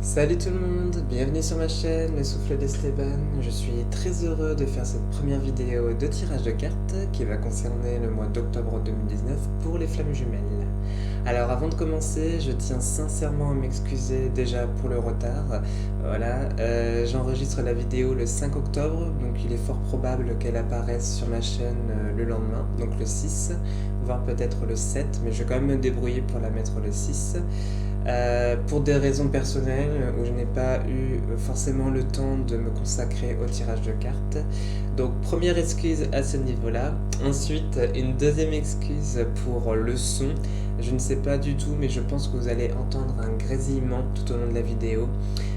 Salut tout le monde, bienvenue sur ma chaîne, le souffle d'Esteban. Je suis très heureux de faire cette première vidéo de tirage de cartes qui va concerner le mois d'octobre 2019 pour les flammes jumelles. Alors avant de commencer, je tiens sincèrement à m'excuser déjà pour le retard. Voilà, j'enregistre la vidéo le 5 octobre, donc il est fort probable qu'elle apparaisse sur ma chaîne le lendemain, donc le 6, voire peut-être le 7, mais je vais quand même me débrouiller pour la mettre le 6. Pour des raisons personnelles où je n'ai pas eu forcément le temps de me consacrer au tirage de cartes. Donc première excuse à ce niveau-là. Ensuite, une deuxième excuse pour le son. Je ne sais pas du tout, mais je pense que vous allez entendre un grésillement tout au long de la vidéo.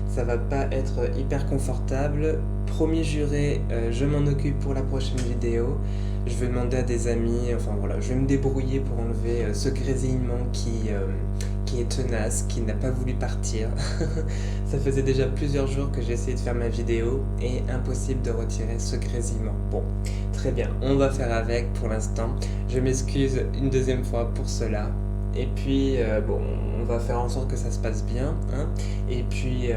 Ça va pas être hyper confortable. Promis juré, je m'en occupe pour la prochaine vidéo. Je vais demander à des amis, enfin voilà, je vais me débrouiller pour enlever ce grésillement qui est tenace, qui n'a pas voulu partir. Ça faisait déjà plusieurs jours que j'ai essayé de faire ma vidéo et impossible de retirer ce grésillement. Bon, très bien, on va faire avec pour l'instant. Je m'excuse une deuxième fois pour cela. Et puis, bon, on va faire en sorte que ça se passe bien, hein. Et puis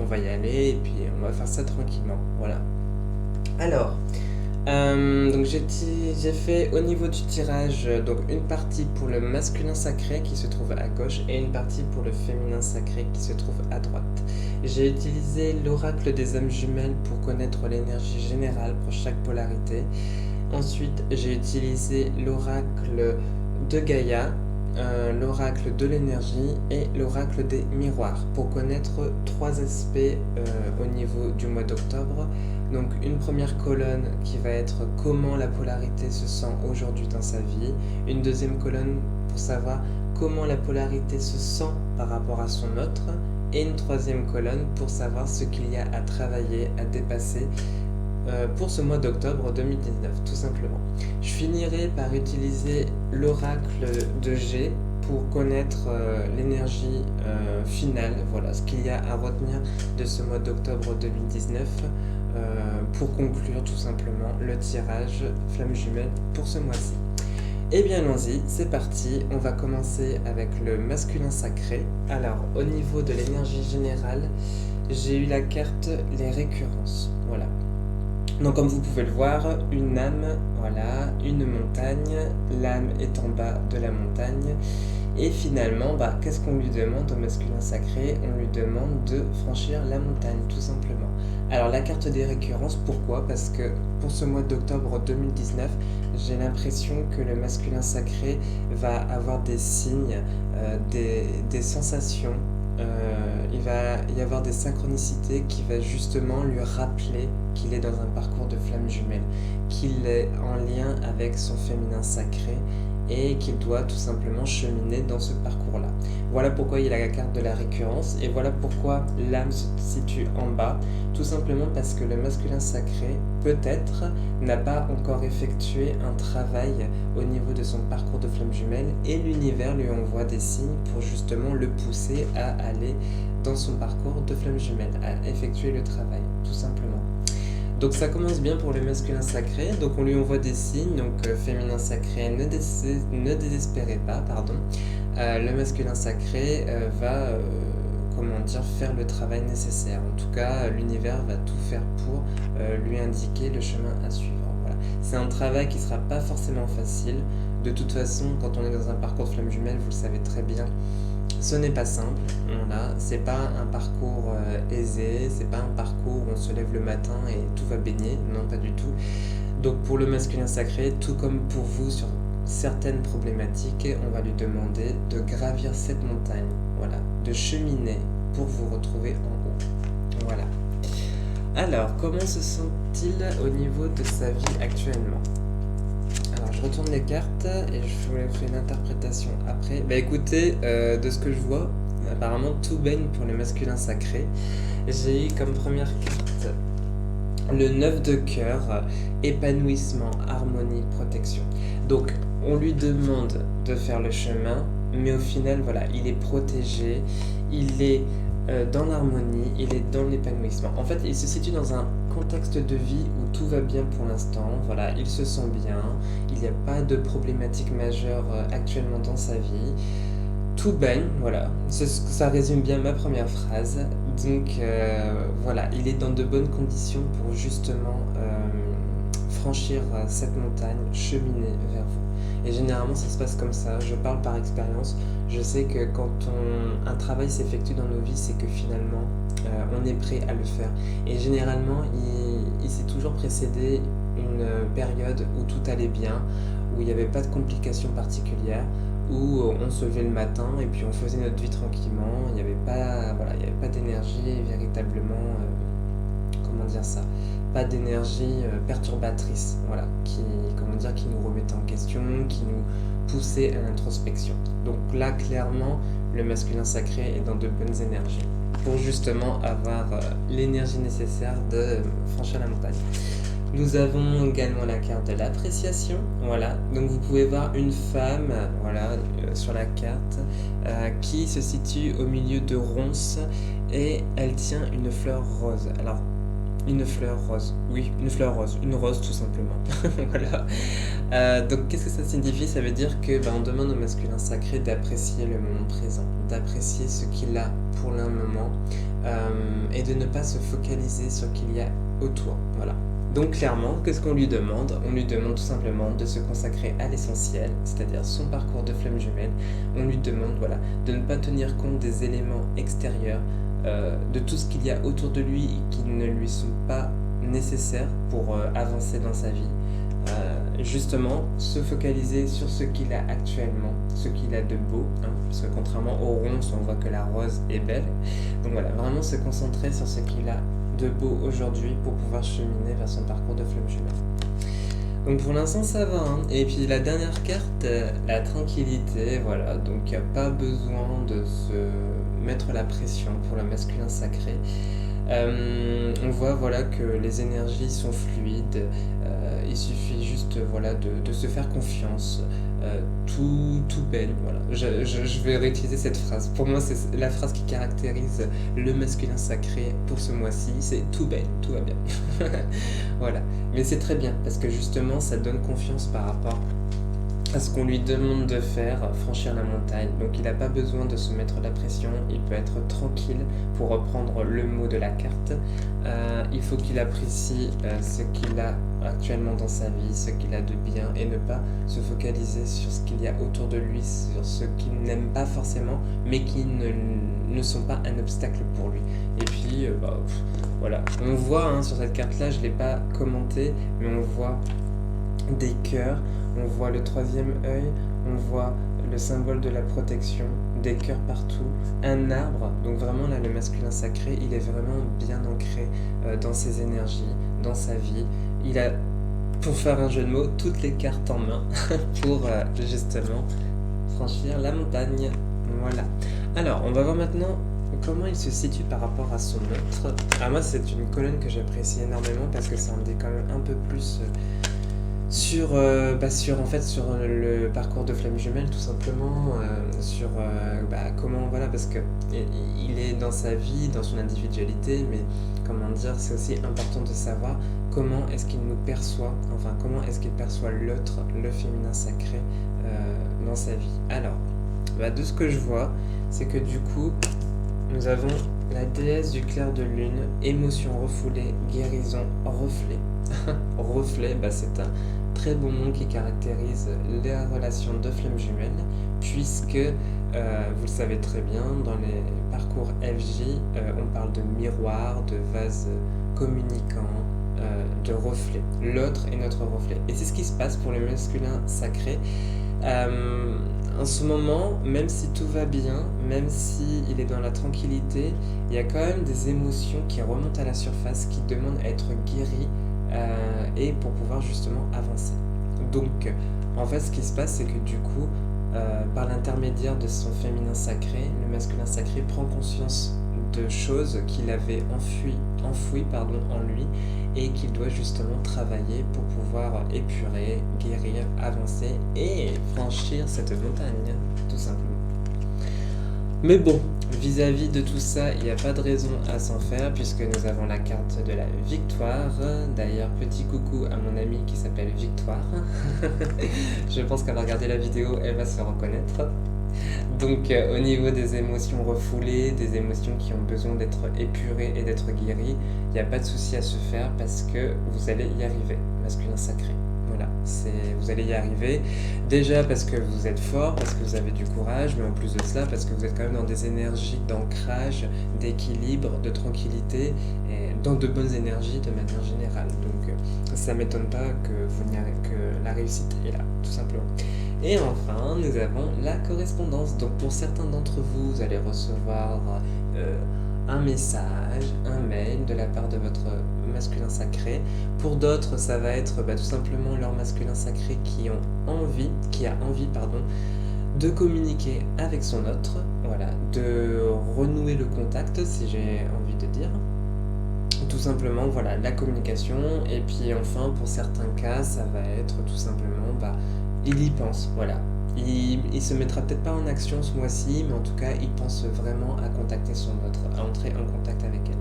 on va y aller, et puis on va faire ça tranquillement, voilà. Alors, donc j'ai fait au niveau du tirage donc une partie pour le masculin sacré qui se trouve à gauche et une partie pour le féminin sacré qui se trouve à droite. J'ai utilisé l'oracle des âmes jumelles pour connaître l'énergie générale pour chaque polarité. Ensuite, j'ai utilisé l'oracle de Gaïa, l'oracle de l'énergie et l'oracle des miroirs pour connaître trois aspects au niveau du mois d'octobre. Donc une première colonne qui va être comment la polarité se sent aujourd'hui dans sa vie, une deuxième colonne pour savoir comment la polarité se sent par rapport à son autre, et une troisième colonne pour savoir ce qu'il y a à travailler, à dépasser pour ce mois d'octobre 2019, tout simplement. Je finirai par utiliser l'oracle de G pour connaître l'énergie finale, voilà ce qu'il y a à retenir de ce mois d'octobre 2019 pour conclure tout simplement le tirage flamme jumelle pour ce mois-ci. Et bien allons-y, c'est parti, on va commencer avec le masculin sacré. Alors au niveau de l'énergie générale, j'ai eu la carte les récurrences, voilà. Donc comme vous pouvez le voir, une âme, voilà, une montagne, l'âme est en bas de la montagne, et finalement, qu'est-ce qu'on lui demande au masculin sacré? On lui demande de franchir la montagne, tout simplement. Alors la carte des récurrences, pourquoi? Parce que pour ce mois d'octobre 2019, j'ai l'impression que le masculin sacré va avoir des signes, des sensations, il va y avoir des synchronicités qui va justement lui rappeler qu'il est dans un parcours de flamme jumelle, qu'il est en lien avec son féminin sacré et qu'il doit tout simplement cheminer dans ce parcours-là. Voilà pourquoi il a la carte de la récurrence et voilà pourquoi l'âme se situe en bas, tout simplement parce que le masculin sacré, peut-être, n'a pas encore effectué un travail au niveau de son parcours de flamme jumelle et l'univers lui envoie des signes pour justement le pousser à aller dans son parcours de flamme jumelle, à effectuer le travail, tout simplement. Donc ça commence bien pour le masculin sacré, donc on lui envoie des signes, donc féminin sacré, ne désespérez pas, pardon. Le masculin sacré va, faire le travail nécessaire. En tout cas, l'univers va tout faire pour lui indiquer le chemin à suivre. Voilà. C'est un travail qui ne sera pas forcément facile. De toute façon, quand on est dans un parcours de flamme jumelle, vous le savez très bien, ce n'est pas simple, voilà. C'est pas un parcours aisé, c'est pas un parcours où on se lève le matin et tout va baigner, non pas du tout. Donc pour le masculin sacré, tout comme pour vous sur certaines problématiques, on va lui demander de gravir cette montagne, voilà, de cheminer pour vous retrouver en haut, voilà. Alors, comment se sent-il au niveau de sa vie actuellement ? Alors je retourne les cartes et je vous fais une interprétation après. Écoutez, de ce que je vois, apparemment tout baigne pour le masculin sacré. J'ai eu comme première carte le 9 de cœur, épanouissement, harmonie, protection. Donc on lui demande de faire le chemin, mais au final voilà, il est protégé, il est dans l'harmonie, il est dans l'épanouissement. En fait, il se situe dans un contexte de vie où tout va bien pour l'instant, voilà, il se sent bien, il n'y a pas de problématique majeure actuellement dans sa vie. tout baigne, voilà, ça résume bien ma première phrase. Donc voilà, il est dans de bonnes conditions pour justement franchir cette montagne, cheminer vers vous. Et généralement ça se passe comme ça, je parle par expérience, je sais que quand un travail s'effectue dans nos vies, c'est que finalement on est prêt à le faire. Et généralement il s'est toujours précédé une période où tout allait bien, où il n'y avait pas de complications particulières, où on se levait le matin et puis on faisait notre vie tranquillement, il n'y avait pas, voilà, il y avait pas d'énergie véritablement, comment dire ça, pas d'énergie perturbatrice, voilà, comment dire, qui nous remettait en question, qui nous poussait à l'introspection. Donc là, clairement, le masculin sacré est dans de bonnes énergies pour justement avoir l'énergie nécessaire de franchir la montagne. Nous avons également la carte de l'appréciation, voilà, donc vous pouvez voir une femme, voilà, sur la carte, qui se situe au milieu de ronces et elle tient une fleur rose. Alors, une fleur rose, oui, une rose tout simplement, voilà. Donc qu'est-ce que ça signifie? Ça veut dire que on demande au masculin sacré d'apprécier le moment présent, d'apprécier ce qu'il a pour le moment, et de ne pas se focaliser sur ce qu'il y a autour, voilà. Donc clairement, qu'est-ce qu'on lui demande? On lui demande tout simplement de se consacrer à l'essentiel, c'est-à-dire son parcours de flamme jumelle. On lui demande, voilà, de ne pas tenir compte des éléments extérieurs, de tout ce qu'il y a autour de lui et qui ne lui sont pas nécessaires pour avancer dans sa vie. Justement, se focaliser sur ce qu'il a actuellement, ce qu'il a de beau, hein, parce que contrairement aux ronces, on voit que la rose est belle. Donc voilà, vraiment se concentrer sur ce qu'il a de beau aujourd'hui pour pouvoir cheminer vers son parcours de flamme jumelle. Donc pour l'instant ça va, hein. Et puis la dernière carte, la tranquillité, voilà, donc il n'y a pas besoin de se mettre la pression pour le masculin sacré. On voit, voilà, que les énergies sont fluides, il suffit juste, voilà, de se faire confiance, tout baigne, voilà. Je vais réutiliser cette phrase. Pour moi, c'est la phrase qui caractérise le masculin sacré pour ce mois-ci, c'est tout baigne, tout va bien. Voilà. Mais c'est très bien, parce que justement, ça donne confiance par rapport à ce qu'on lui demande de faire, franchir la montagne. Donc il n'a pas besoin de se mettre la pression, il peut être tranquille, pour reprendre le mot de la carte. Il faut qu'il apprécie ce qu'il a actuellement dans sa vie, ce qu'il a de bien, et ne pas se focaliser sur ce qu'il y a autour de lui, sur ce qu'il n'aime pas forcément, mais qui ne sont pas un obstacle pour lui. Et puis, voilà, on voit, hein, sur cette carte-là, je ne l'ai pas commenté, mais on voit des cœurs, on voit le troisième œil, on voit le symbole de la protection, des cœurs partout, un arbre. Donc vraiment là, le masculin sacré, il est vraiment bien ancré dans ses énergies, dans sa vie. Il a, pour faire un jeu de mots, toutes les cartes en main pour justement franchir la montagne. Voilà. Alors, on va voir maintenant comment il se situe par rapport à son autre. Ah, moi, c'est une colonne que j'apprécie énormément parce que ça en dit quand même un peu plus sur le parcours de flamme jumelle, tout simplement, comment, voilà, parce que il est dans sa vie, dans son individualité, mais comment dire, c'est aussi important de savoir comment est-ce qu'il nous perçoit, enfin comment est-ce qu'il perçoit l'autre, le féminin sacré, dans sa vie. Alors, de ce que je vois, c'est que du coup, nous avons la déesse du clair de lune, émotion refoulée, guérison, reflet. Reflet, c'est un très bon nom qui caractérise les relations de flamme jumelle, puisque, vous le savez très bien, dans les parcours FJ, on parle de miroir, de vase communicant, de reflet. L'autre est notre reflet. Et c'est ce qui se passe pour le masculin sacré. En ce moment, même si tout va bien, même si il est dans la tranquillité, il y a quand même des émotions qui remontent à la surface, qui demandent à être guéries, et pour pouvoir justement avancer. Donc, en fait, ce qui se passe, c'est que du coup, par l'intermédiaire de son féminin sacré, le masculin sacré prend conscience de choses qu'il avait enfouies en lui, et qu'il doit justement travailler pour pouvoir épurer, guérir, avancer et franchir cette montagne, tout simplement. Mais bon, vis-à-vis de tout ça, il n'y a pas de raison à s'en faire, puisque nous avons la carte de la victoire. D'ailleurs, petit coucou à mon amie qui s'appelle Victoire. Je pense qu'elle va regarder la vidéo, elle va se reconnaître. Donc au niveau des émotions refoulées, des émotions qui ont besoin d'être épurées et d'être guéries, il n'y a pas de souci à se faire parce que vous allez y arriver, masculin sacré. Voilà, vous allez y arriver. Déjà parce que vous êtes fort, parce que vous avez du courage, mais en plus de cela, parce que vous êtes quand même dans des énergies d'ancrage, d'équilibre, de tranquillité, et dans de bonnes énergies de manière générale. Donc ça ne m'étonne pas que la réussite est là, tout simplement. Et enfin, nous avons la correspondance. Donc pour certains d'entre vous, vous allez recevoir un message, un mail de la part de votre masculin sacré. Pour d'autres, ça va être tout simplement leur masculin sacré qui a envie, de communiquer avec son autre, voilà, de renouer le contact, si j'ai envie de dire. Tout simplement, voilà, la communication. Et puis enfin, pour certains cas, ça va être tout simplement, il y pense, voilà. Il se mettra peut-être pas en action ce mois-ci, mais en tout cas, il pense vraiment à contacter son autre, à entrer en contact avec elle.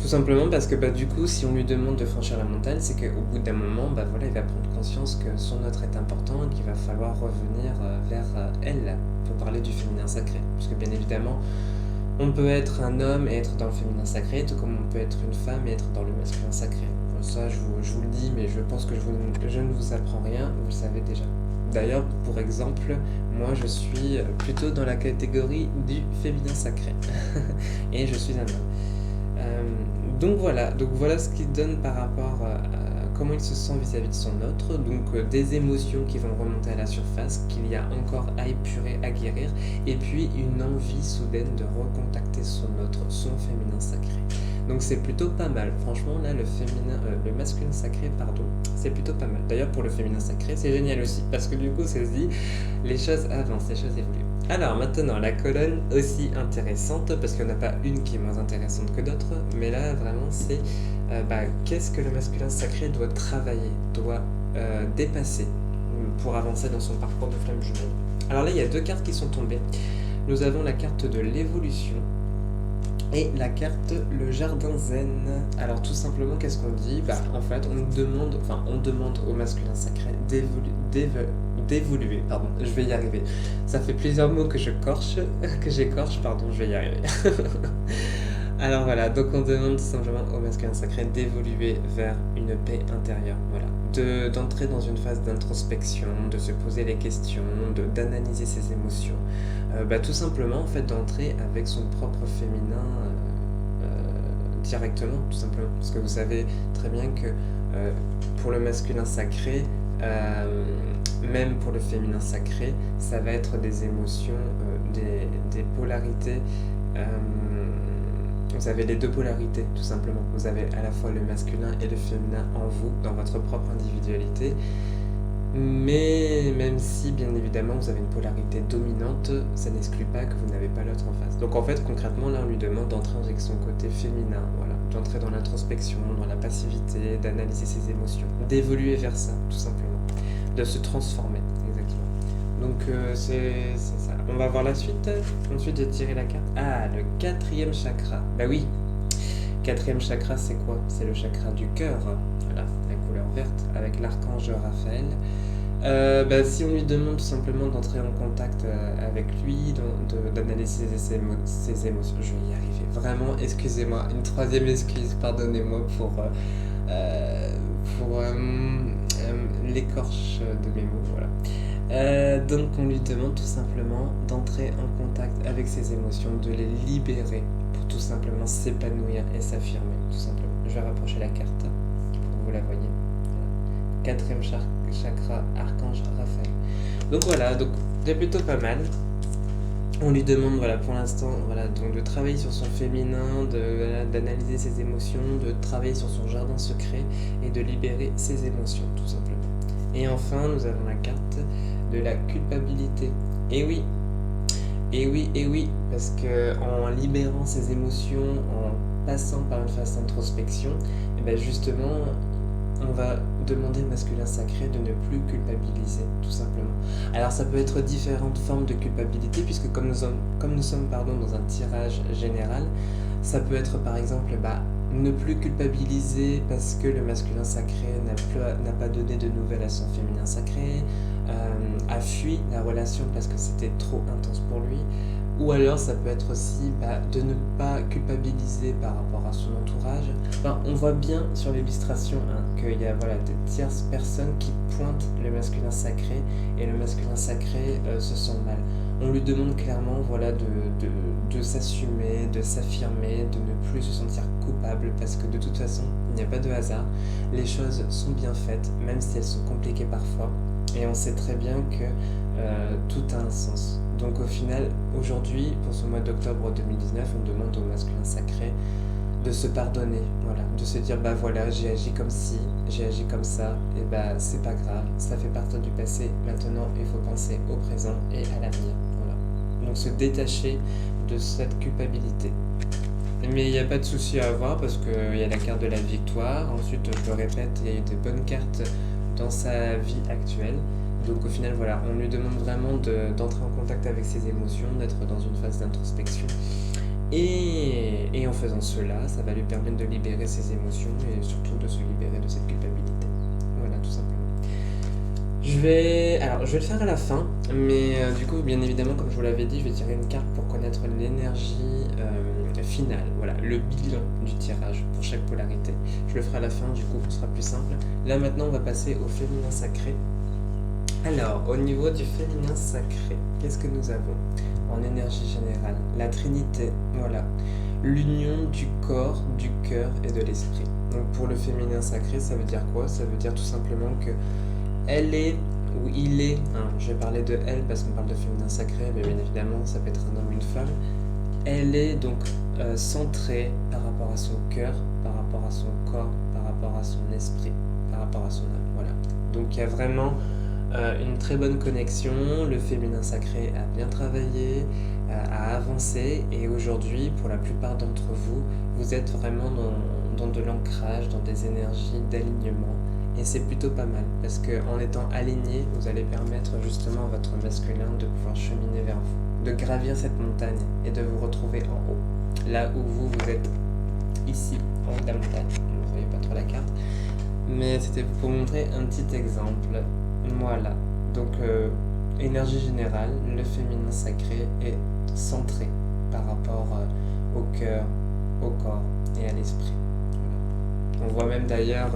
Tout simplement parce que du coup, si on lui demande de franchir la montagne, c'est qu'au bout d'un moment, voilà, il va prendre conscience que son autre est important et qu'il va falloir revenir vers elle pour parler du féminin sacré. Parce que bien évidemment, on peut être un homme et être dans le féminin sacré, tout comme on peut être une femme et être dans le masculin sacré. Ça, je vous le dis, mais je pense que je ne vous apprends rien, vous le savez déjà. D'ailleurs, pour exemple, moi je suis plutôt dans la catégorie du féminin sacré. Et je suis un homme. Donc voilà ce qu'il donne par rapport à comment il se sent vis-à-vis de son autre. Donc des émotions qui vont remonter à la surface, qu'il y a encore à épurer, à guérir. Et puis une envie soudaine de recontacter son autre, son féminin sacré. Donc c'est plutôt pas mal. Franchement, là, le masculin sacré, c'est plutôt pas mal. D'ailleurs, pour le féminin sacré, c'est génial aussi. Parce que du coup, ça se dit, les choses avancent, les choses évoluent. Alors maintenant, la colonne aussi intéressante, parce qu'il n'y en a pas une qui est moins intéressante que d'autres, mais là, vraiment, c'est qu'est-ce que le masculin sacré doit travailler, doit dépasser pour avancer dans son parcours de flamme jumelle. Alors là, il y a deux cartes qui sont tombées. Nous avons la carte de l'évolution et la carte le jardin zen. Alors tout simplement, qu'est-ce qu'on dit ? En fait, on demande au masculin sacré d'évoluer, pardon, je vais y arriver. Ça fait plusieurs mots que j'écorche, je vais y arriver. Alors voilà, donc on demande tout simplement au masculin sacré d'évoluer vers une paix intérieure, voilà. D'entrer dans une phase d'introspection, de se poser les questions, d'analyser ses émotions. Tout simplement, en fait, d'entrer avec son propre féminin directement, tout simplement. Parce que vous savez très bien que pour le masculin sacré, même pour le féminin sacré, ça va être des émotions, des polarités. Vous avez les deux polarités, tout simplement. Vous avez à la fois le masculin et le féminin en vous, dans votre propre individualité. Mais même si, bien évidemment, vous avez une polarité dominante, ça n'exclut pas que vous n'avez pas l'autre en face. Donc en fait, concrètement, là, on lui demande d'entrer avec son côté féminin, voilà, d'entrer dans l'introspection, dans la passivité, d'analyser ses émotions, d'évoluer vers ça, tout simplement, de se transformer, exactement. Donc c'est ça. On va voir la suite. Ensuite, j'ai tiré la carte. Ah, le 4e chakra. Oui, 4e chakra, c'est quoi ? C'est le chakra du cœur. Voilà, la couleur verte, avec l'archange Raphaël. Si on lui demande tout simplement d'entrer en contact avec lui, d'analyser ses émotions, je vais y arriver. Vraiment, excusez-moi, une 3e excuse, pardonnez-moi pour l'écorche de mes mots, voilà. Donc on lui demande tout simplement d'entrer en contact avec ses émotions, de les libérer pour tout simplement s'épanouir et s'affirmer, tout simplement. Je vais rapprocher la carte pour que vous la voyez. Voilà. 4e chakra, archange Raphaël. Donc voilà, donc c'est plutôt pas mal. On lui demande, pour l'instant, donc de travailler sur son féminin, d'analyser ses émotions, de travailler sur son jardin secret et de libérer ses émotions, tout simplement. Et enfin, nous avons la carte de la culpabilité. Et oui, parce que en libérant ses émotions, en passant par une phase d'introspection, justement, on va demander au masculin sacré de ne plus culpabiliser, tout simplement. Alors ça peut être différentes formes de culpabilité, puisque comme nous sommes dans un tirage général, ça peut être par exemple ne plus culpabiliser parce que le masculin sacré n'a pas donné de nouvelles à son féminin sacré, a fui la relation parce que c'était trop intense pour lui, ou alors ça peut être aussi de ne pas culpabiliser par rapport à son entourage. Enfin, on voit bien sur l'illustration qu'il y a des tierces personnes qui pointent le masculin sacré et le masculin sacré se sent mal. On lui demande clairement de s'assumer, de s'affirmer, de ne plus se sentir coupable parce que de toute façon, il n'y a pas de hasard. Les choses sont bien faites, même si elles sont compliquées parfois. Et on sait très bien que tout a un sens. Donc au final, aujourd'hui, pour ce mois d'octobre 2019, on demande au masculin sacré de se pardonner, de se dire j'ai agi comme ci, j'ai agi comme ça, et c'est pas grave, ça fait partie du passé, maintenant il faut penser au présent et à l'avenir. Donc se détacher de cette culpabilité. Mais il n'y a pas de souci à avoir parce qu'il y a la carte de la victoire. Ensuite, je le répète, il y a eu de bonnes cartes dans sa vie actuelle. Donc au final, on lui demande vraiment d'entrer en contact avec ses émotions, d'être dans une phase d'introspection. Et en faisant cela, ça va lui permettre de libérer ses émotions et surtout de se libérer de cette culpabilité. Voilà, tout simplement. Je vais le faire à la fin, mais du coup, bien évidemment, comme je vous l'avais dit, je vais tirer une carte pour connaître l'énergie finale, le bilan du tirage pour chaque polarité. Je le ferai à la fin, du coup, ce sera plus simple. Là, maintenant, on va passer au féminin sacré. Alors, au niveau du féminin sacré, qu'est-ce que nous avons en énergie générale? La Trinité, l'union du corps, du cœur et de l'esprit. Donc pour le féminin sacré, ça veut dire quoi? Ça veut dire tout simplement que elle est, ou il est, je vais parler de elle parce qu'on parle de féminin sacré, mais bien évidemment ça peut être un homme ou une femme. Elle est donc centrée par rapport à son cœur, par rapport à son corps, par rapport à son esprit, par rapport à son âme. Donc il y a vraiment une très bonne connexion. Le féminin sacré a bien travaillé, a avancé, et aujourd'hui, pour la plupart d'entre vous, vous êtes vraiment dans de l'ancrage, dans des énergies d'alignement. Et c'est plutôt pas mal, parce qu'en étant aligné, vous allez permettre justement à votre masculin de pouvoir cheminer vers vous, de gravir cette montagne et de vous retrouver en haut, là où vous êtes ici, en haut de la montagne. Vous ne voyez pas trop la carte, mais c'était pour vous montrer un petit exemple. Voilà, donc énergie générale, le féminin sacré est centré par rapport au cœur, au corps et à l'esprit. On voit même d'ailleurs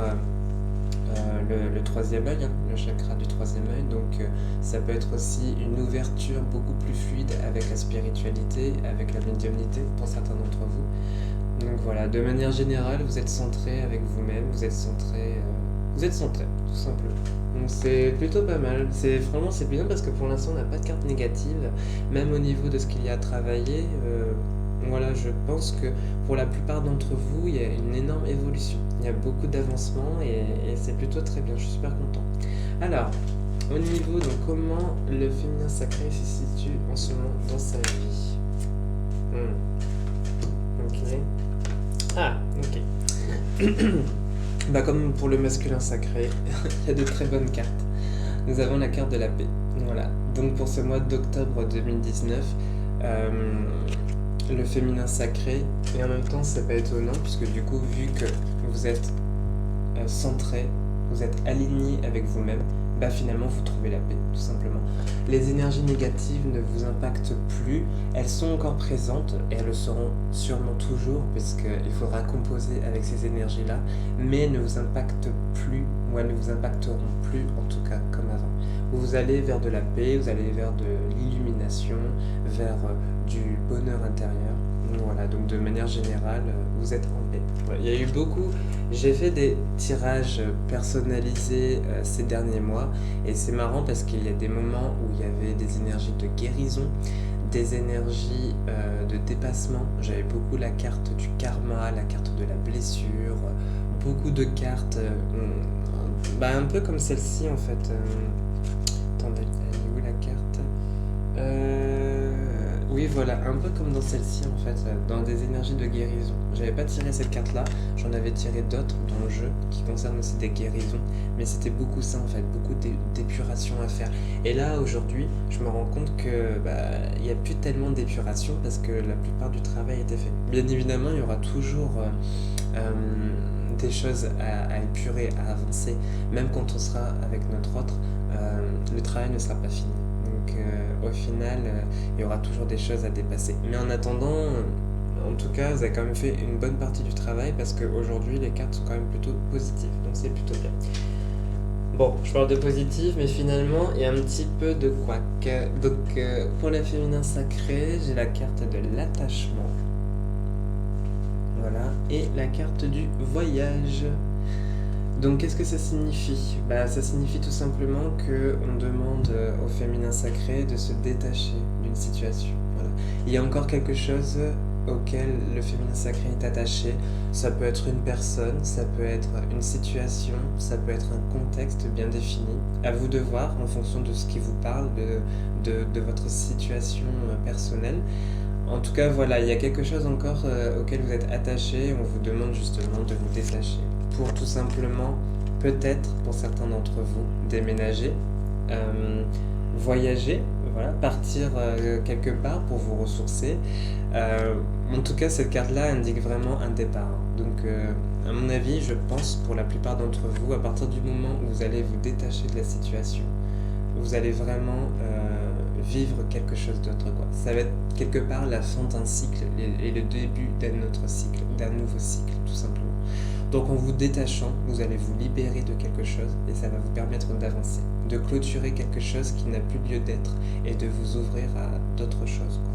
le troisième œil, le chakra du troisième œil, donc ça peut être aussi une ouverture beaucoup plus fluide avec la spiritualité, avec la médiumnité pour certains d'entre vous. Donc voilà, de manière générale, vous êtes centré avec vous-même, vous êtes centré, tout simplement. Donc c'est plutôt pas mal, franchement c'est bien parce que pour l'instant on n'a pas de carte négative, même au niveau de ce qu'il y a à travailler. Je pense que pour la plupart d'entre vous, il y a une énorme évolution. Il y a beaucoup d'avancement et c'est plutôt très bien, je suis super content. Alors, au niveau de comment le féminin sacré se situe en ce moment dans sa vie. Ok. Ah, ok. Comme pour le masculin sacré, il y a de très bonnes cartes. Nous avons la carte de la paix. Voilà. Donc pour ce mois d'octobre 2019, le féminin sacré, et en même temps c'est pas étonnant puisque du coup vu que vous êtes centré, vous êtes aligné avec vous-même, finalement vous trouvez la paix tout simplement. Les énergies négatives ne vous impactent plus, elles sont encore présentes et elles le seront sûrement toujours puisqu'il faudra composer avec ces énergies là, mais ne vous impactent plus, ou elles ne vous impacteront plus en tout cas comme avant. Vous allez vers de la paix, vous allez vers de l'illumination, vers du bonheur intérieur. Voilà, donc de manière générale, vous êtes en paix. Il y a eu beaucoup, j'ai fait des tirages personnalisés ces derniers mois, et c'est marrant parce qu'il y a des moments où il y avait des énergies de guérison, des énergies de dépassement. J'avais beaucoup la carte du karma, la carte de la blessure, beaucoup de cartes, un peu comme celle-ci en fait. Attendez, elle est où la carte? Oui, voilà, un peu comme dans celle-ci en fait, dans des énergies de guérison. J'avais pas tiré cette carte-là, j'en avais tiré d'autres dans le jeu qui concernent aussi des guérisons, mais c'était beaucoup ça en fait, beaucoup d'épuration à faire. Et là aujourd'hui, je me rends compte que il n'y a plus tellement d'épuration parce que la plupart du travail a été fait. Bien évidemment, il y aura toujours des choses à épurer, à avancer, même quand on sera avec notre autre, le travail ne sera pas fini. Donc au final, il y aura toujours des choses à dépasser. Mais en attendant, en tout cas, vous avez quand même fait une bonne partie du travail parce qu'aujourd'hui, les cartes sont quand même plutôt positives. Donc c'est plutôt bien. Bon, je parle de positif, mais finalement, il y a un petit peu de couac. Donc pour la féminin sacré, j'ai la carte de l'attachement. Voilà. Et la carte du voyage. Donc qu'est-ce que ça signifie? Ça signifie tout simplement qu'on demande au féminin sacré de se détacher d'une situation. Voilà. Il y a encore quelque chose auquel le féminin sacré est attaché. Ça peut être une personne, ça peut être une situation, ça peut être un contexte bien défini. À vous de voir en fonction de ce qui vous parle, de votre situation personnelle. En tout cas, voilà, il y a quelque chose encore auquel vous êtes attaché. On vous demande justement de vous détacher pour tout simplement, peut-être pour certains d'entre vous, déménager, voyager, voilà, partir quelque part pour vous ressourcer. En tout cas, cette carte-là indique vraiment un départ. Donc, à mon avis, je pense pour la plupart d'entre vous, à partir du moment où vous allez vous détacher de la situation, vous allez vraiment vivre quelque chose d'autre, quoi. Ça va être quelque part la fin d'un cycle et le début d'un autre cycle, d'un nouveau cycle, tout simplement. Donc en vous détachant, vous allez vous libérer de quelque chose et ça va vous permettre d'avancer, de clôturer quelque chose qui n'a plus lieu d'être et de vous ouvrir à d'autres choses, quoi.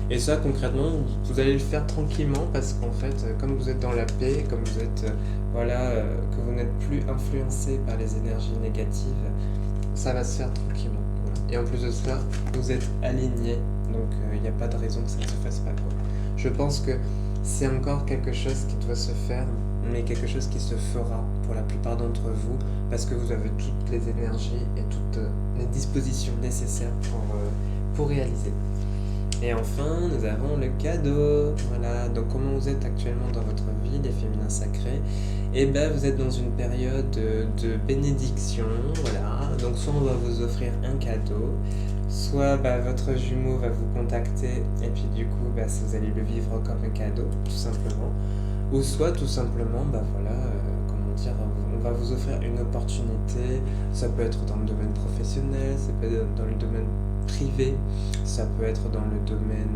Et ça, concrètement, vous allez le faire tranquillement parce qu'en fait, comme vous êtes dans la paix, comme vous êtes, que vous n'êtes plus influencé par les énergies négatives, ça va se faire tranquillement. Voilà. Et en plus de cela, vous êtes aligné, donc il n'y a pas de raison que ça ne se fasse pas, quoi. Je pense que c'est encore quelque chose qui doit se faire, mais quelque chose qui se fera pour la plupart d'entre vous, parce que vous avez toutes les énergies et toutes les dispositions nécessaires pour réaliser. Et enfin, nous avons le cadeau. Voilà, donc comment vous êtes actuellement dans votre vie, les féminins sacrés? Eh bien, vous êtes dans une période de bénédiction, voilà. Donc soit on va vous offrir un cadeau, soit votre jumeau va vous contacter, et puis du coup, vous allez le vivre comme un cadeau, tout simplement. Ou soit tout simplement, on va vous offrir une opportunité. Ça peut être dans le domaine professionnel, ça peut être dans le domaine privé, ça peut être dans le domaine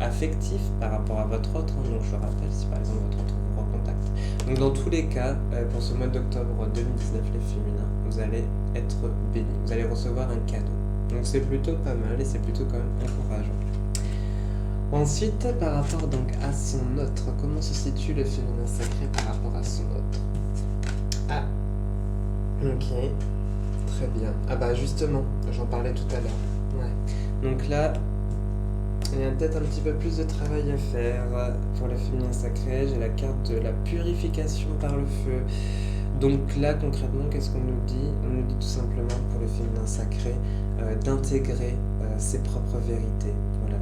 affectif par rapport à votre autre. Donc je rappelle, si par exemple votre autre vous recontacte. Donc dans tous les cas, pour ce mois d'octobre 2019, les féminins, vous allez être bénis, vous allez recevoir un cadeau. Donc c'est plutôt pas mal et c'est plutôt quand même encourageant. Ensuite, par rapport donc à son autre, comment se situe le féminin sacré par rapport à son autre? Ah, ok, très bien. Justement, j'en parlais tout à l'heure. Ouais. Donc là, il y a peut-être un petit peu plus de travail à faire pour le féminin sacré. J'ai la carte de la purification par le feu. Donc là, concrètement, qu'est-ce qu'on nous dit? On nous dit tout simplement pour le féminin sacré d'intégrer ses propres vérités. Voilà,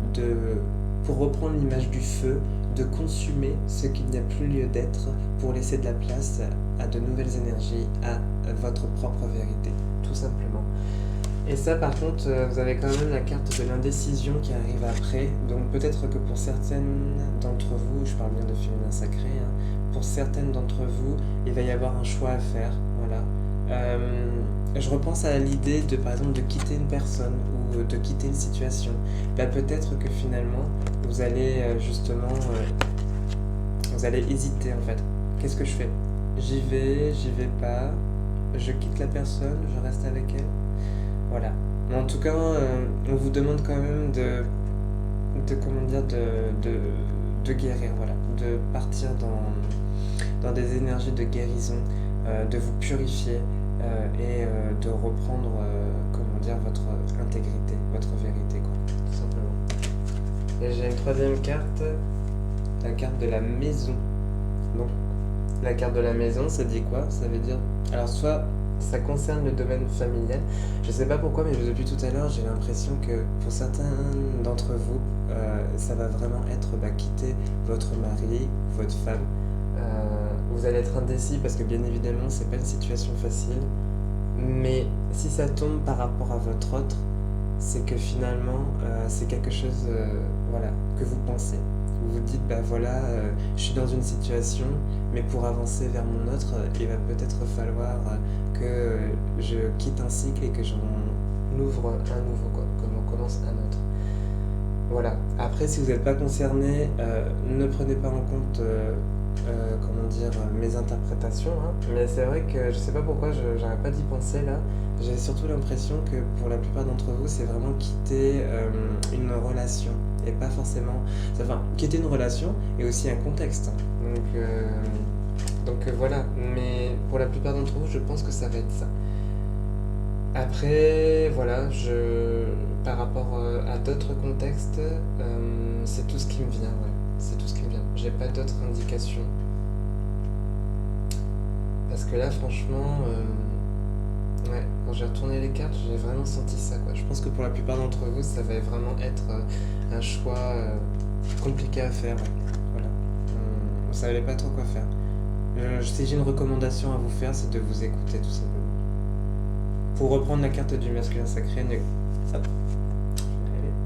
pour reprendre l'image du feu, de consumer ce qu'il n'y a plus lieu d'être pour laisser de la place à de nouvelles énergies, à votre propre vérité, tout simplement. Et ça, par contre, vous avez quand même la carte de l'indécision qui arrive après. Donc peut-être que pour certaines d'entre vous, je parle bien de féminin sacré, pour certaines d'entre vous, il va y avoir un choix à faire. Voilà. Je repense à l'idée de, par exemple, de quitter une personne ou de quitter une situation. Peut-être que finalement, vous allez vous allez hésiter en fait. Qu'est-ce que je fais? J'y vais pas, je quitte la personne, je reste avec elle. Voilà. Mais en tout cas, on vous demande quand même de guérir, voilà, de partir dans des énergies de guérison, de vous purifier et de reprendre, votre intégrité, votre vérité, quoi, tout simplement. Et j'ai une troisième carte, la carte de la maison. Donc, la carte de la maison, ça dit quoi? Ça veut dire, alors soit ça concerne le domaine familial. Je sais pas pourquoi, mais depuis tout à l'heure, j'ai l'impression que pour certains d'entre vous, ça va vraiment être quitter votre mari, votre femme. Vous allez être indécis parce que bien évidemment, c'est pas une situation facile. Mais si ça tombe par rapport à votre autre, c'est que finalement, c'est quelque chose voilà, que vous pensez. Vous vous dites, bah voilà, je suis dans une situation, mais pour avancer vers mon autre, il va peut-être falloir que je quitte un cycle et que j'en ouvre un nouveau, quoi, que j'en commence un autre. Voilà. Après, si vous n'êtes pas concerné, ne prenez pas en compte comment dire, mes interprétations, hein. Mais c'est vrai que je sais pas pourquoi j'arrête pas d'y penser là. J'ai surtout l'impression que pour la plupart d'entre vous, c'est vraiment quitter une relation et pas forcément. Enfin, quitter une relation et aussi un contexte. Donc voilà. Mais pour la plupart d'entre vous, je pense que ça va être ça. Après, voilà, par rapport à d'autres contextes, c'est tout ce qui me vient, ouais. C'est tout ce qui me vient. J'ai pas d'autres indications. Parce que là, franchement, ouais, quand j'ai retourné les cartes, j'ai vraiment senti ça, quoi. Je pense que pour la plupart d'entre vous, ça va vraiment être un choix compliqué à faire, ouais. Voilà. Vous savez pas trop quoi faire. Si j'ai une recommandation à vous faire, c'est de vous écouter, tout simplement. Pour reprendre la carte du masculin sacré,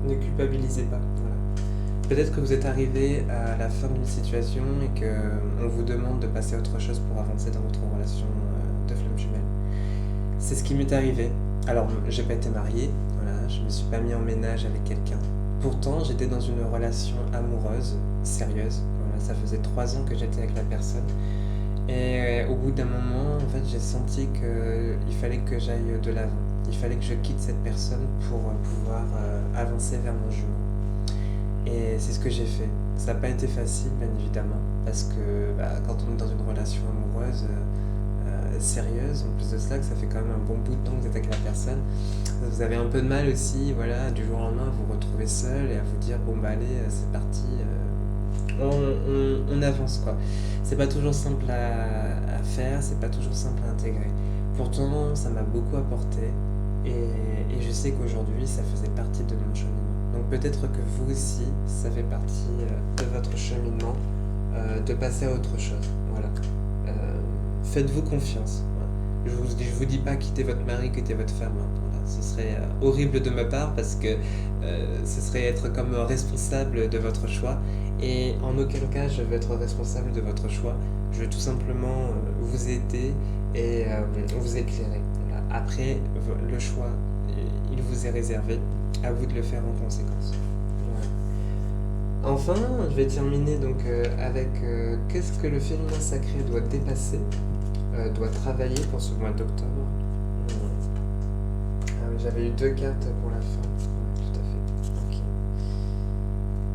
ne culpabilisez pas. Voilà. Peut-être que vous êtes arrivé à la fin d'une situation et qu'on vous demande de passer à autre chose pour avancer dans votre relation de flamme jumelle. C'est ce qui m'est arrivé. Alors, j'ai pas été mariée, voilà, je me suis pas mis en ménage avec quelqu'un. Pourtant, j'étais dans une relation amoureuse, sérieuse. Voilà, ça faisait 3 ans que j'étais avec la personne. Et au bout d'un moment, en fait, j'ai senti qu'il fallait que j'aille de l'avant. Il fallait que je quitte cette personne pour pouvoir avancer vers mon jumeau. Et c'est ce que j'ai fait. Ça n'a pas été facile, bien évidemment, parce que quand on est dans une relation amoureuse sérieuse, en plus de cela, que ça fait quand même un bon bout de temps que vous êtes avec la personne, vous avez un peu de mal aussi, voilà, du jour au lendemain, vous vous retrouvez seul et à vous dire, bon bah allez, c'est parti, on avance, quoi. C'est pas toujours simple à faire, c'est pas toujours simple à intégrer. Pourtant, ça m'a beaucoup apporté et je sais qu'aujourd'hui, ça faisait partie de mon cheminement. Donc peut-être que vous aussi, ça fait partie de votre cheminement, de passer à autre chose. Voilà. Faites-vous confiance. Voilà. Je vous dis pas quitter votre mari, quitter votre femme. Hein. Voilà. Ce serait horrible de ma part parce que ce serait être comme responsable de votre choix. Et en aucun cas, je veux être responsable de votre choix. Je veux tout simplement vous aider et vous éclairer. Voilà. Après, le choix, il vous est réservé. À vous de le faire en conséquence. Voilà. Enfin, je vais terminer donc avec qu'est-ce que le féminin sacré doit dépasser, doit travailler pour ce mois d'octobre. Ah oui, j'avais eu 2 cartes pour la fin.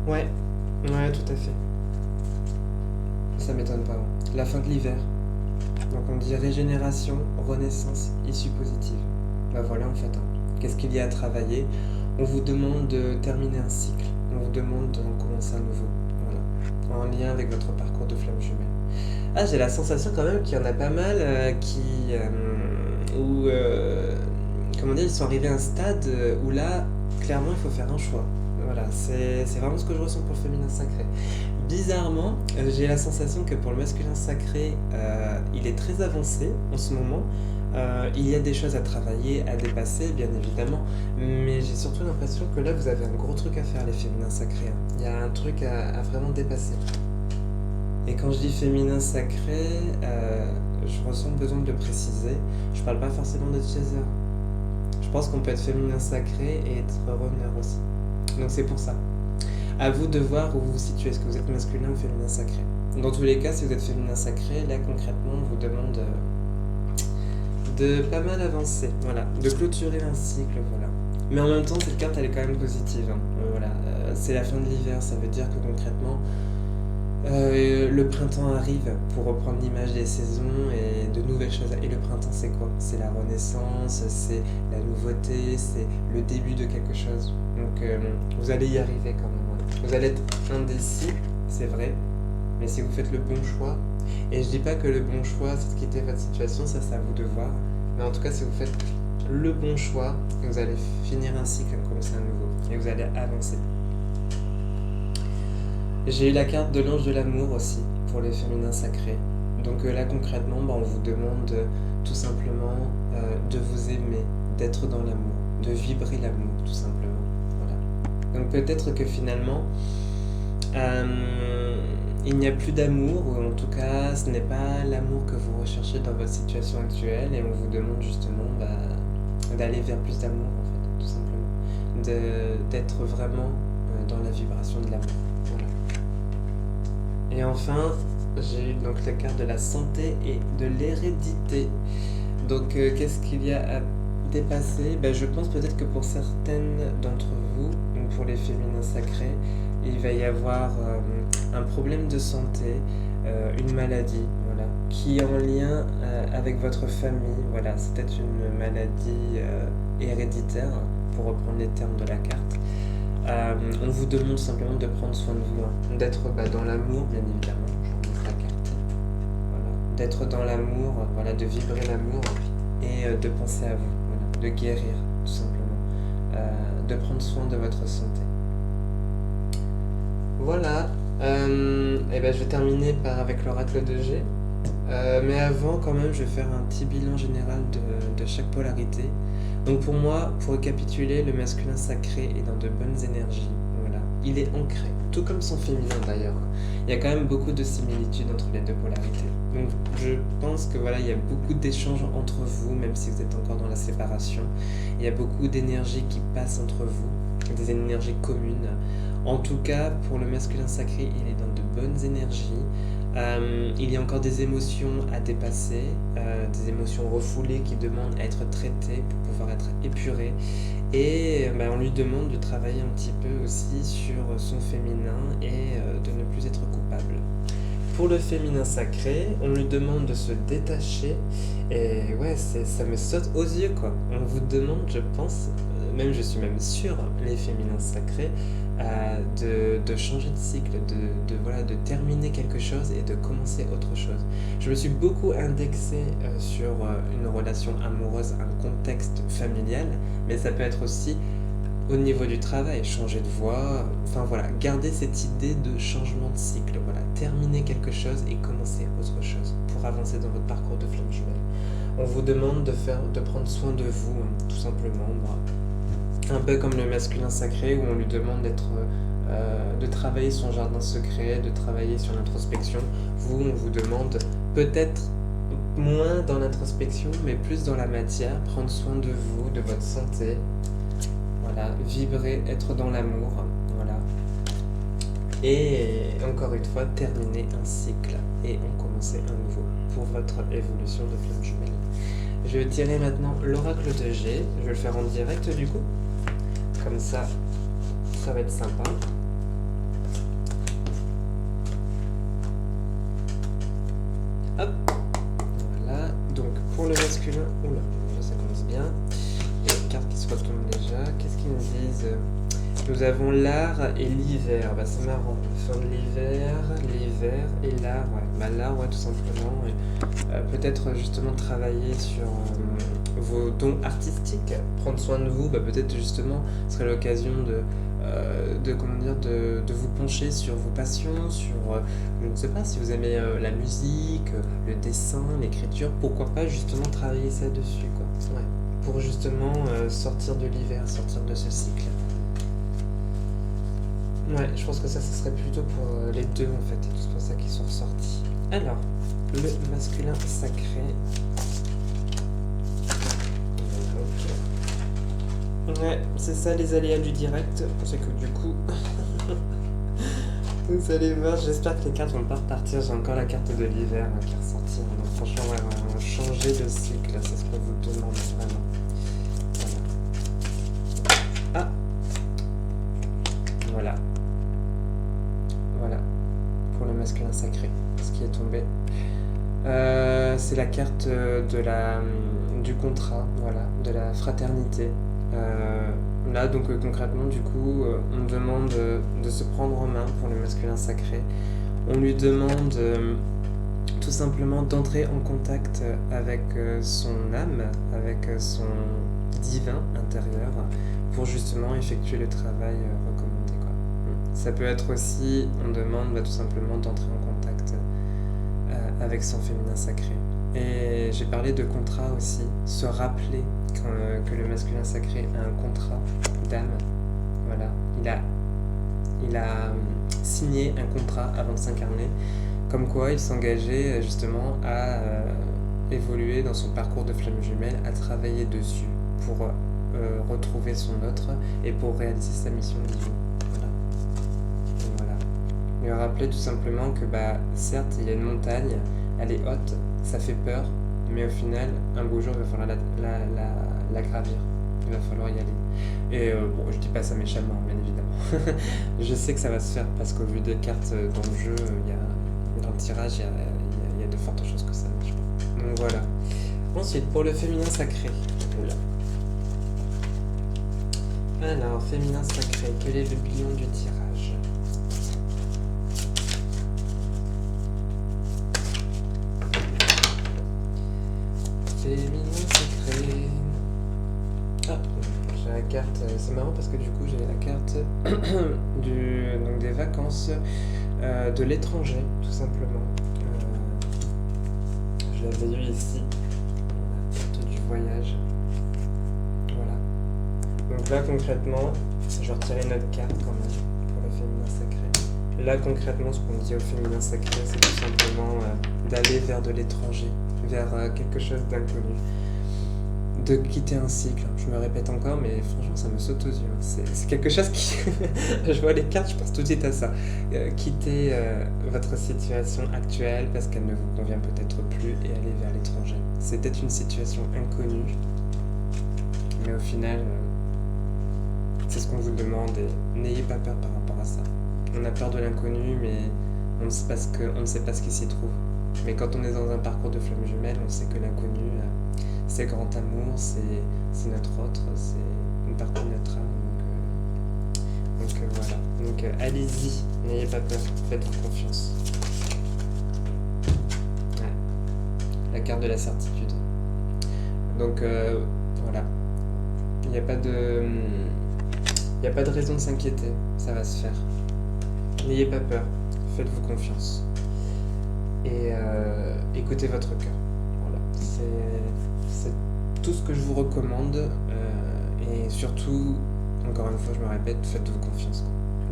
Ouais, tout à fait. Ok. Ouais, tout à fait. Ça m'étonne pas. La fin de l'hiver. Donc on dit régénération, renaissance, issue positive. Bah voilà en fait. Hein. Qu'est-ce qu'il y a à travailler ? On vous demande de terminer un cycle, on vous demande d'en commencer un nouveau, voilà, en lien avec votre parcours de flamme jumelle. Ah, j'ai la sensation quand même qu'il y en a pas mal comment dire, ils sont arrivés à un stade où là, clairement, il faut faire un choix. Voilà, c'est vraiment ce que je ressens pour le féminin sacré. Bizarrement, j'ai la sensation que pour le masculin sacré, il est très avancé en ce moment. Il y a des choses à travailler, à dépasser, bien évidemment, mais j'ai surtout l'impression que là, vous avez un gros truc à faire, les féminins sacrés. Hein. Il y a un truc à vraiment dépasser. Et quand je dis féminin sacré, je ressens le besoin de le préciser. Je parle pas forcément de chaser. Je pense qu'on peut être féminin sacré et être runner aussi. Donc c'est pour ça. À vous de voir où vous vous situez. Est-ce que vous êtes masculin ou féminin sacré ? Dans tous les cas, si vous êtes féminin sacré, là concrètement, on vous demande de pas mal avancer, voilà, de clôturer un cycle, voilà. Mais en même temps, cette carte, elle est quand même positive. Hein. Voilà, c'est la fin de l'hiver, ça veut dire que concrètement, le printemps arrive, pour reprendre l'image des saisons et de nouvelles choses. Et le printemps, c'est quoi ? C'est la renaissance, c'est la nouveauté, c'est le début de quelque chose. Donc, vous allez y arriver quand même. Voilà. Vous allez être indécis, c'est vrai, mais si vous faites le bon choix, et je dis pas que le bon choix, c'est de quitter votre situation, ça c'est à vous de voir, Mais en tout cas, si vous faites le bon choix, vous allez finir un cycle, commencer un nouveau, et vous allez avancer. J'ai eu la carte de l'ange de l'amour aussi, pour les féminins sacrés. Donc là, concrètement, on vous demande tout simplement de vous aimer, d'être dans l'amour, de vibrer l'amour, tout simplement. Voilà. Donc peut-être que finalement, il n'y a plus d'amour, ou en tout cas, ce n'est pas l'amour que vous recherchez dans votre situation actuelle, et on vous demande justement d'aller vers plus d'amour, en fait, tout simplement. D'être vraiment dans la vibration de l'amour. Voilà. Et enfin, j'ai eu donc la carte de la santé et de l'hérédité. Donc, qu'est-ce qu'il y a à dépasser? Je pense peut-être que pour certaines d'entre vous, donc pour les féminins sacrés, il va y avoir un problème de santé, une maladie, voilà, qui est en lien avec votre famille. Voilà, c'est peut-être une maladie héréditaire, pour reprendre les termes de la carte. On vous demande simplement de prendre soin de vous, hein, d'être dans l'amour, bien évidemment. Je vous montre la carte. Voilà, d'être dans l'amour, voilà, de vibrer l'amour et de penser à vous, voilà, de guérir, tout simplement, de prendre soin de votre santé. Voilà, et je vais terminer avec l'oracle de G. Mais avant, quand même, je vais faire un petit bilan général de chaque polarité. Donc pour moi, pour récapituler, le masculin sacré est dans de bonnes énergies. Voilà. Il est ancré, tout comme son féminin d'ailleurs. Il y a quand même beaucoup de similitudes entre les deux polarités. Donc je pense que voilà, il y a beaucoup d'échanges entre vous, même si vous êtes encore dans la séparation. Il y a beaucoup d'énergie qui passe entre vous, des énergies communes. En tout cas, pour le masculin sacré, il est dans de bonnes énergies. Il y a encore des émotions à dépasser, des émotions refoulées qui demandent à être traitées pour pouvoir être épurées. Et on lui demande de travailler un petit peu aussi sur son féminin et de ne plus être coupable. Pour le féminin sacré, on lui demande de se détacher. Et ouais, ça me saute aux yeux, quoi. On vous demande, je pense, je suis même sûr, les féminins sacrés, de changer de cycle, de terminer quelque chose et de commencer autre chose. Je me suis beaucoup indexé sur une relation amoureuse, un contexte familial, mais ça peut être aussi au niveau du travail, changer de voie, enfin voilà, garder cette idée de changement de cycle, voilà, terminer quelque chose et commencer autre chose pour avancer dans votre parcours de flamme jumelle. On vous demande de prendre soin de vous, hein, tout simplement. Un peu comme le masculin sacré où on lui demande de travailler son jardin secret, de travailler sur l'introspection. Vous, on vous demande peut-être moins dans l'introspection, mais plus dans la matière, prendre soin de vous, de votre santé. Voilà, vibrer, être dans l'amour. Voilà. Et encore une fois, terminer un cycle et en commencer un nouveau pour votre évolution de flamme jumelle. Je vais tirer maintenant l'oracle de G. Je vais le faire en direct du coup. Comme ça va être sympa. Hop, voilà. Donc pour le masculin, oula, ça commence bien. Il y a une carte qui se retourne déjà. Qu'est-ce qu'ils nous disent? Nous avons l'art et l'hiver. C'est marrant. Fin de l'hiver et l'art. Ouais. L'art, ouais, tout simplement. Peut-être justement travailler sur vos dons artistiques, prendre soin de vous. Peut-être justement, ce serait l'occasion de vous pencher sur vos passions, sur, je ne sais pas, si vous aimez la musique, le dessin, l'écriture, pourquoi pas justement travailler ça dessus, quoi. Ouais. Pour justement sortir de l'hiver, sortir de ce cycle. Ouais, je pense que ça serait plutôt pour les deux en fait, et c'est pour ça qu'ils sont ressortis. Alors, le masculin sacré. Ouais, c'est ça les aléas du direct, c'est que du coup, vous allez voir, j'espère que les cartes vont pas repartir, j'ai encore la carte de l'hiver qui est ressortie, donc franchement, ouais, vraiment changer de cycle, c'est ce qu'on vous demande vraiment. Voilà. Ah, voilà. Voilà, pour le masculin sacré, ce qui est tombé. C'est la carte du contrat, voilà, de la fraternité. Là, donc concrètement, du coup, on demande de se prendre en main pour le masculin sacré. On lui demande tout simplement d'entrer en contact avec son âme, avec son divin intérieur, pour justement effectuer le travail recommandé, quoi. Ça peut être aussi, on demande tout simplement d'entrer en contact avec son féminin sacré. Et j'ai parlé de contrat aussi, se rappeler que le masculin sacré a un contrat d'âme. Voilà, il a signé un contrat avant de s'incarner, comme quoi il s'engageait justement à évoluer dans son parcours de flamme jumelle, à travailler dessus pour retrouver son autre et pour réaliser sa mission divine. Voilà. Et voilà. Lui rappeler tout simplement que certes il y a une montagne, elle est haute, ça fait peur, mais au final un beau jour il va falloir la gravir, il va falloir y aller. Et je dis pas ça méchamment, bien évidemment. Je sais que ça va se faire parce qu'au vu des cartes dans le jeu, dans le tirage, il y a de fortes choses que ça marche pas. Donc voilà. Ensuite, pour le féminin sacré. Oula. Alors, féminin sacré, quel est le bilan du tirage? Féminin sacré. Ah, j'ai la carte, c'est marrant parce que du coup j'ai la carte donc des vacances, de l'étranger, tout simplement. Je l'avais eu ici, la carte du voyage. Voilà. Donc là concrètement, je vais retirer une autre carte quand même pour le féminin sacré. Là concrètement, ce qu'on dit au féminin sacré, c'est tout simplement d'aller vers de l'étranger, vers quelque chose d'inconnu. De quitter un cycle, je me répète encore, mais franchement ça me saute aux yeux. C'est quelque chose qui... je vois les cartes, je pense tout de suite à ça. Quitter votre situation actuelle parce qu'elle ne vous convient peut-être plus et aller vers l'étranger. C'est peut-être une situation inconnue, mais au final, c'est ce qu'on vous demande et n'ayez pas peur par rapport à ça. On a peur de l'inconnu, mais on ne sait pas ce qui s'y trouve. Mais quand on est dans un parcours de flamme jumelle, on sait que l'inconnu... c'est grand amour, c'est notre autre, c'est une partie de notre âme. Donc voilà. Donc allez-y, n'ayez pas peur, faites-vous confiance. Ouais. La carte de la certitude. Donc voilà. Il n'y a pas de raison de s'inquiéter, ça va se faire. N'ayez pas peur, faites-vous confiance. Et écoutez votre cœur. Voilà. C'est tout ce que je vous recommande, et surtout, encore une fois je me répète, faites-vous confiance.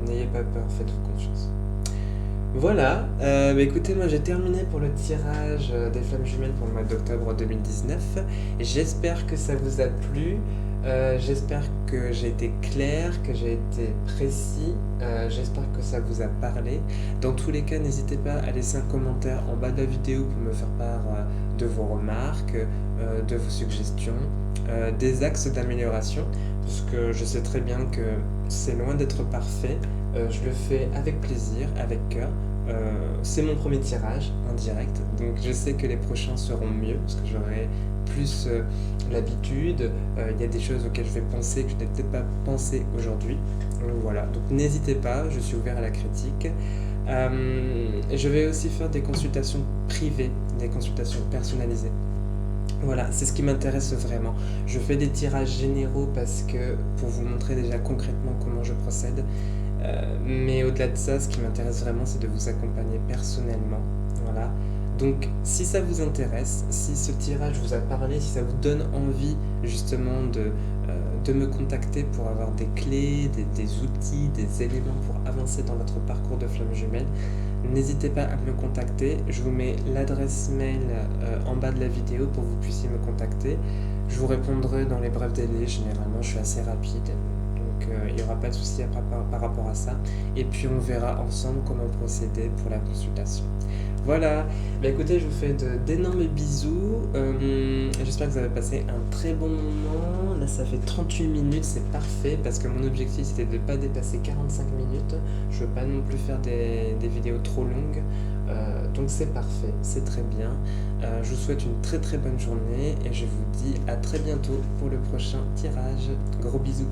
N'ayez pas peur, faites-vous confiance. Voilà, écoutez, moi j'ai terminé pour le tirage des flammes jumelles pour le mois d'octobre 2019. J'espère que ça vous a plu, j'espère que j'ai été clair, que j'ai été précis, j'espère que ça vous a parlé. Dans tous les cas, n'hésitez pas à laisser un commentaire en bas de la vidéo pour me faire part de vos remarques, de vos suggestions, des axes d'amélioration, parce que je sais très bien que c'est loin d'être parfait. Je le fais avec plaisir, avec cœur. C'est mon premier tirage en direct, donc je sais que les prochains seront mieux, parce que j'aurai plus l'habitude. Il y a des choses auxquelles je vais penser que je n'ai peut-être pas pensé aujourd'hui. Voilà, donc n'hésitez pas, je suis ouvert à la critique. Je vais aussi faire des consultations privées, des consultations personnalisées. Voilà, c'est ce qui m'intéresse vraiment. Je fais des tirages généraux parce que pour vous montrer déjà concrètement comment je procède. Mais au-delà de ça, ce qui m'intéresse vraiment, c'est de vous accompagner personnellement. Voilà. Donc, si ça vous intéresse, si ce tirage vous a parlé, si ça vous donne envie justement de me contacter pour avoir des clés, des outils, des éléments pour avancer dans votre parcours de flamme jumelle, n'hésitez pas à me contacter. Je vous mets l'adresse mail en bas de la vidéo pour que vous puissiez me contacter. Je vous répondrai dans les brefs délais. Généralement, je suis assez rapide. Il n'y aura pas de souci par rapport à ça. Et puis on verra ensemble comment procéder pour la consultation. Voilà, écoutez, je vous fais d'énormes bisous. J'espère que vous avez passé un très bon moment. Là, ça fait 38 minutes, c'est parfait parce que mon objectif c'était de ne pas dépasser 45 minutes. Je ne veux pas non plus faire des vidéos trop longues. Donc c'est parfait, c'est très bien. Je vous souhaite une très très bonne journée et je vous dis à très bientôt pour le prochain tirage. Gros bisous.